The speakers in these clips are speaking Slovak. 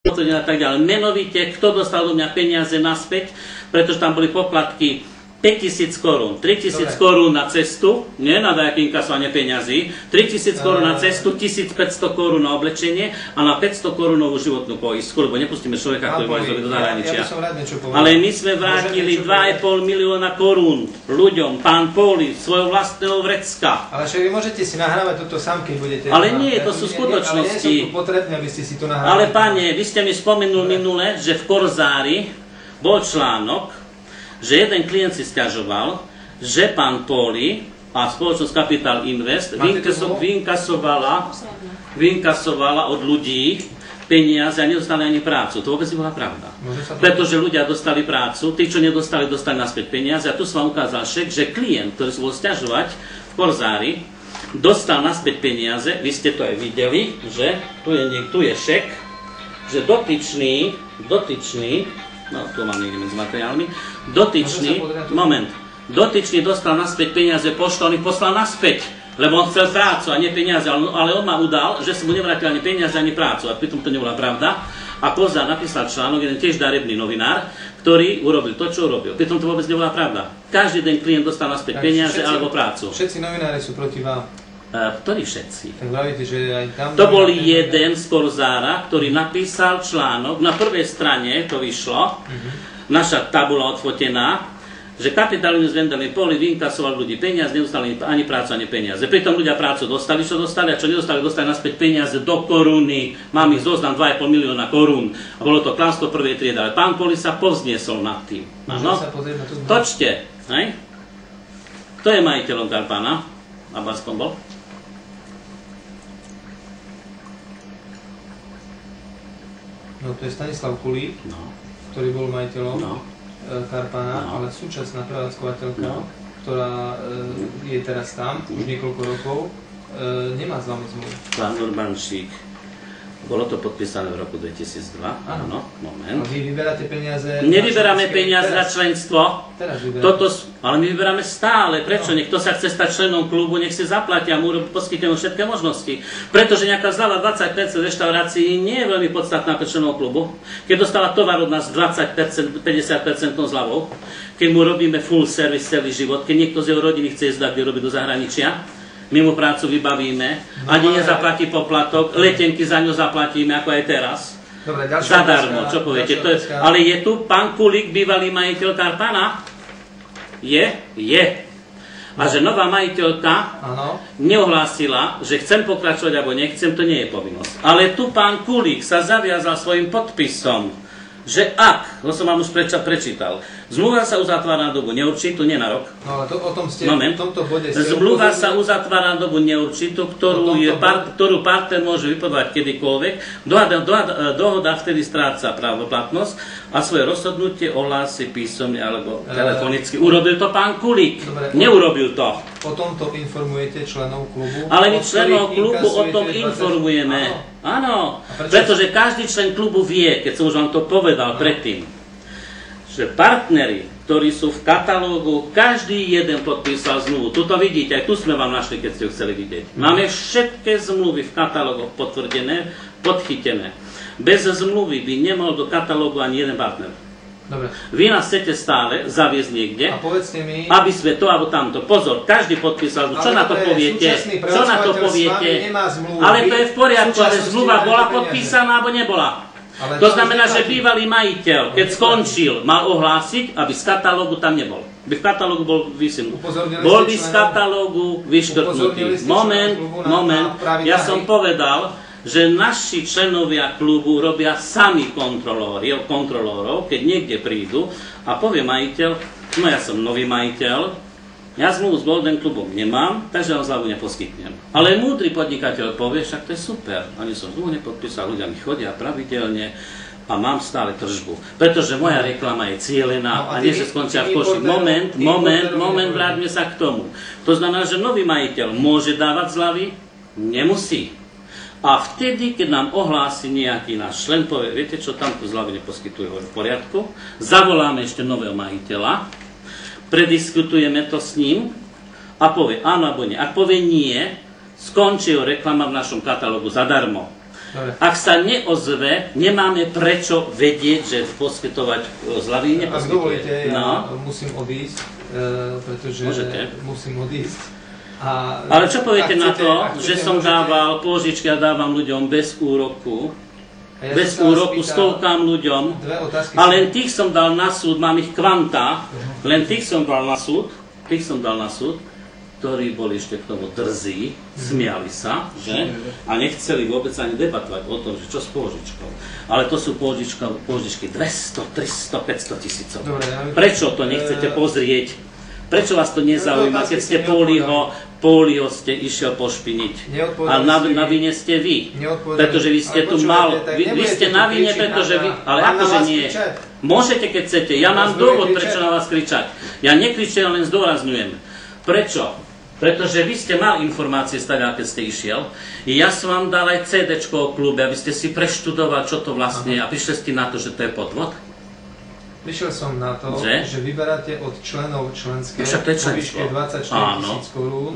a tak ďalej. Menovite, kto dostal do mňa peniaze naspäť, pretože tam boli poplatky 5000 korún, 3000 korún na cestu, nie na nejaké inkasovanie peňazí, 3000 korún na cestu, 1500 korún na oblečenie a na 500 korunovú životnú poistku, lebo nepustíme človeka, ktorý bude do zahraničia. Ale my sme vrátili 2,5 milióna korún ľuďom, pán Póli, svojho vlastného vrecka. Ale však vy môžete si nahrávať toto sám, keď budete... Ale nie, to sú skutočnosti. Ale nie sú potrebné, aby ste si to nahrávali. Ale pane, vy ste mi spomenul minule, že v Korzári bol článok, že jeden klient si sťažoval, že pán Póli a spoločnosť Capital Invest vyinkasovala od ľudí peniaze a nedostali ani prácu. To vôbec nebola pravda. Pretože ľudia dostali prácu, tí, čo nedostali, dostali naspäť peniaze. A tu som vám ukázal šek, že klient, ktorý sa bol sťažovať v Korzári, dostal naspäť peniaze. Vy ste to aj videli, že tu je šek, že dotyčný, no tu mám niekde medzi materiálmi, dotyčný dostal naspäť peniaze poštou, on ich poslal naspäť, lebo on chcel prácu a nie peniaze, ale on ma udal, že sa mu nevrátil ani peniaze, ani prácu a pritom to nebola pravda. A Kozár napísal článok, jeden tiež darebný novinár, ktorý urobil to, čo urobil. Pritom to vôbec nebola pravda. Každý den klient dostal naspäť peniaze alebo prácu. Všetci novinári sú proti vám. Ktorí všetci? Tak vravíte, že aj tam... To bol jeden z Korzára, ktorý napísal článok, na prvej strane to vyšlo, naša tabula odfotená, že Capital Invest vendali Póli, vyinkasoval ľudí peniaze, nedostali ani prácu, ani peniaze. Pritom ľudia prácu dostali, čo dostali, a čo nedostali, dostali naspäť peniaze do koruny. Mám ich zoznam 2,5 milióna korún. A bolo to klamstvo prvej triedy, ale pán Póli sa povzniesol nad tým. Áno? Točte. Hej? Kto je majiteľom Karpana? Na Barskom bol? No to je Stanislav Kulík, ktorý bol majiteľom Karpana, ale súčasná prevádzkovateľka, ktorá je teraz tam už niekoľko rokov, nemá s vami zmluvu. Pán Urbančík. Bolo to podpísané v roku 2002, áno, moment. A vy vyberáte peniaze... Nevyberáme peniaze za členstvo. Teraz vyberáte. Ale my vyberáme stále. Prečo? Nech to sa chce stať členom klubu, nech si zaplatia, mu poskytneme všetké možnosti. Pretože nejaká zľava 20% reštaurácií nie je veľmi podstatná pre členov klubu. Keď dostáva tovar od nás 20%, 50% zľavou, keď mu robíme full service celý život, keď niekto z jeho rodiny chce ísť robiť do zahraničia, my mu prácu vybavíme, ani nezaplatí poplatok, letenky za ňu zaplatíme, ako aj teraz. Dobre, zadarmo, čo poviete. Ale je tu pán Kulík, bývalý majiteľ Karpana? Je? Je. A že nová majiteľka neohlásila, že chcem pokračovať alebo nechcem, to nie je povinnosť. Ale tu pán Kulík sa zaviazal svojim podpisom, že ak, to som vám už prečítal, zmluva sa uzatvára na dobu neurčitú, nie na rok. No ale o tom ste v tomto bode... Zmluva sa uzatvára na dobu neurčitú, ktorú partner môže vypovedať kedykoľvek. Dohoda vtedy stráca právoplatnosť a svoje rozhodnutie ohlási písomne alebo telefonicky. Urobil to pán Kulík. Neurobil to. O tomto informujete členov klubu? Ale my členov klubu o tom informujeme. Áno, pretože každý člen klubu vie, keď som už vám to povedal predtým, že partneri, ktorí sú v katalógu, každý jeden podpísal zmluvu. Tuto vidíte, aj tu sme vám našli, keď ste ho chceli vidieť. Máme všetky zmluvy v katalógoch potvrdené, podchytené. Bez zmluvy by nemohol do katalógu ani jeden partner. Dobre. Vy nás chcete stále zaviesť niekde, a povedzte mi, aby sme to alebo tamto. Pozor, každý podpísal, čo na to poviete? Čo na to poviete? Ale to je v poriadku, ale zmluva bola podpísaná alebo nebola. To znamená, že bývalý majiteľ, keď skončil, mal ohlásiť, aby z katalógu tam nebol. By v katalógu bol vysunutý. Bol by z katalógu vyškrtnutý. Moment, ja som povedal, že naši členovia klubu robia sami kontrolórov, keď niekde prídu a povie majiteľ, no ja som nový majiteľ, ja zmluvu s Golden klubom nemám, takže vám zľavu neposkytnem. Ale múdry podnikateľ povie, však to je super, ani som zmluvu nepodpísal, ľudia mi chodia pravidelne a mám stále tržbu. Pretože moja reklama je cielená a nie, že skončia v koši. Moment, vráťme sa k tomu. To znamená, že nový majiteľ môže dávať zľavy? Nemusí. A vtedy, keď nám ohlási nejaký náš člen, povie, viete čo, tamto zľavy neposkytuje v poriadku, zavoláme ešte nového majiteľa, prediskutujeme to s ním a povie áno alebo nie. Ak povie nie, skončí jeho reklama v našom katalógu zadarmo. Ak sa neozve, nemáme prečo vedieť, že poskytovať zľavy neposkytuje. Ak dovolíte, ja musím odísť, pretože musím odísť. Ale čo poviete na to, že som dával pôžičky a dávam ľuďom bez úroku? Bez úroku stovkám ľuďom. A len tých som dal na súd, mám ich kvanta, len tých som dal na súd, ktorí boli ešte k tomu drzí, smiali sa, že? A nechceli vôbec ani debatovať o tom, že čo s pôžičkou. Ale to sú pôžičky 200, 300, 500 tisícov. Prečo to nechcete pozrieť? Prečo vás to nezaujíma, keď ste Póliho ste išiel pošpiniť? A na vine ste vy. Pretože vy ste tu mal. Vy ste na vine, pretože vy... Ale akože nie. Môžete, keď chcete. Ja mám dôvod, prečo na vás kričať. Ja nekričujem, len zdôrazňujem. Prečo? Pretože vy ste mali informácie z toho, keď ste išiel. I ja som vám dal aj CD-čko o klube, aby ste si preštudovali, čo to vlastne je. A prišli ste na to, že to je podvod? Prišiel som na to, že vyberáte od členov členské po výške 24 000 korún.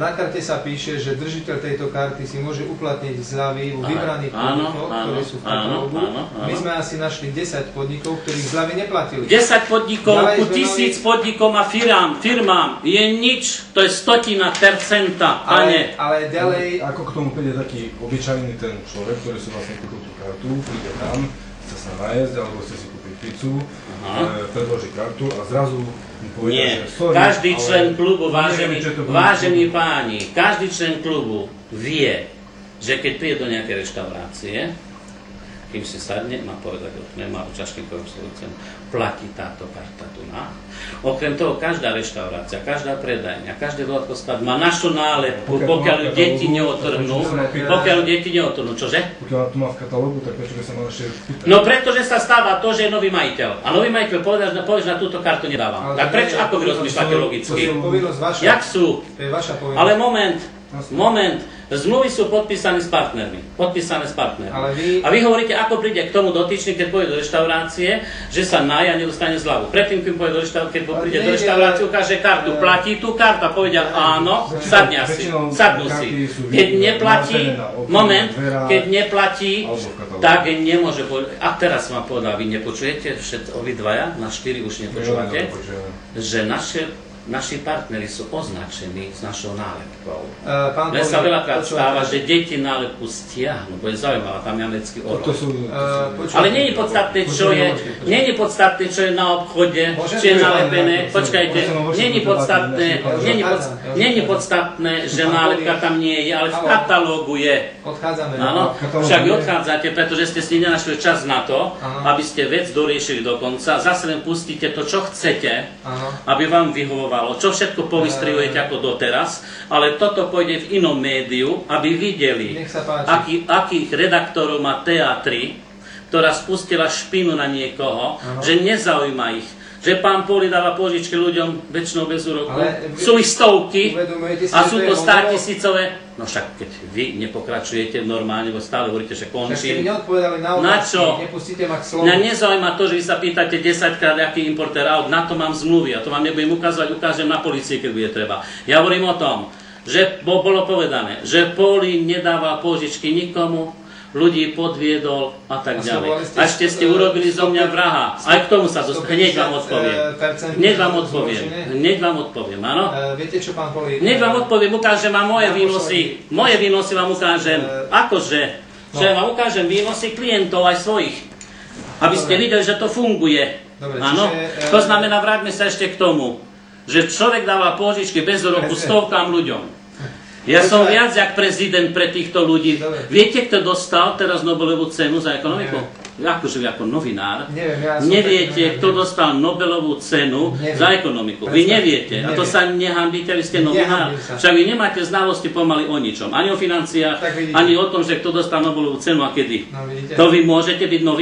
Na karte sa píše, že držiteľ tejto karty si môže uplatniť zľavy vo vybraných podnikoch, ktoré sú v katalógu. My sme asi našli 10 podnikov, ktorých zľavy neplatili. 10 podnikov ku 1000 podnikom a firmám je nič, to je 100%, pane. Ale ďalej... Ako k tomu príde taký obyčajný ten človek, ktorý si vlastne kúpil tú kartu, príde tam, chce sa najesť, alebo chce si pizzu, predloží kartu a zrazu mu povedia, že sorry, každý člen klubu, vážení páni, každý člen klubu vie, že keď príde do nejakej reštaurácie, kým si sadne, má povedať, nemá účastníkovú cenu, platí táto karta tu na. Okrem toho, každá reštaurácia, každá predajňa, každý veľkostát má našu nálepku, pokiaľ deti neotrhnú. Čože? Pokiaľ tu má v katalógu, tak prečo by sa mal ešte pýtať? No pretože sa stáva to, že je nový majiteľ. A nový majiteľ povieš, na túto kartu nedávam. Tak prečo, ako vy rozmýšľate logicky? Jak sú? To je vaša povinnosť. Ale moment. Zmluvy sú podpísané s partnermi. A vy hovoríte, ako príde k tomu dotyčný, keď pôjde do reštaurácie, že sa naje a nedostane zľavu. Predtým, keď príde do reštaurácie, ukáže kartu, platí tú kartu a povedia áno, sadnú si. Keď neplatí, tak nemôže povedať. A teraz som vám povedal, vy nepočujete, obidvaja, na 4 už nepočúvate, že naši partneri sú označení s našou nálepkou. Len sa veľakrát stáva, že deti nálepku stiahnu, bo je zaujímavá, tam je americký orol. Ale nie je podstatné, čo je na obchode, čo je nalepené. Počkajte, nie je podstatné, že nálepka tam nie je, ale v katalógu je. Odchádzame. Áno, však vy odchádzate, pretože ste si nenašli čas na to, aby ste vec doriešili do konca. Zase len pustíte to, čo chcete, aby vám vyhovovalo. Čo všetko povystrihujete ako doteraz, ale toto pôjde v inom médiu, aby videli, akých redaktorov má TA3, ktorá spustila špinu na niekoho, že nezaujíma ich. Že pán Póli dáva pôžičky ľuďom väčšinou bez úroku. Sú ich stovky a sú to 100 000. No však keď vy nepokračujete normálne, bo stále hovoríte, že končím. Na čo? Mňa nezaujíma to, že vy sa pýtate 10-krát, aký importér aut. Na to mám zmluvy a to vám nebudem ukázať, ukážem na policii, keď bude treba. Ja hovorím o tom, že bolo povedané, že Póli nedával pôžičky nikomu, ľudí podviedol a tak ďalej. A ešte ste urobili zo mňa vraha. Aj k tomu sa dostaneme. Hneď vám odpoviem, áno? Viete čo, pán Póli? Hneď vám odpoviem, ukážem vám moje výnosy. Moje výnosy vám ukážem. Akože? Že vám ukážem výnosy klientov aj svojich. Aby ste videli, že to funguje. Áno? To znamená, vráťme sa ešte k tomu, že človek dáva pôžičky bez úroku stovkám ľuďom. Ja som viac jak prezident pre týchto ľudí. Viete, kto dostal teraz Nobelovú cenu za ekonomiku? Akože vy ako novinár. Neviete, kto dostal Nobelovú cenu za ekonomiku. Vy neviete. A to sa nehanbíte, vy ste novinár. Však vy nemáte znalosti pomaly o ničom. Ani o financiách, ani o tom, že kto dostal Nobelovú cenu a kedy. To vy môžete byť novinár.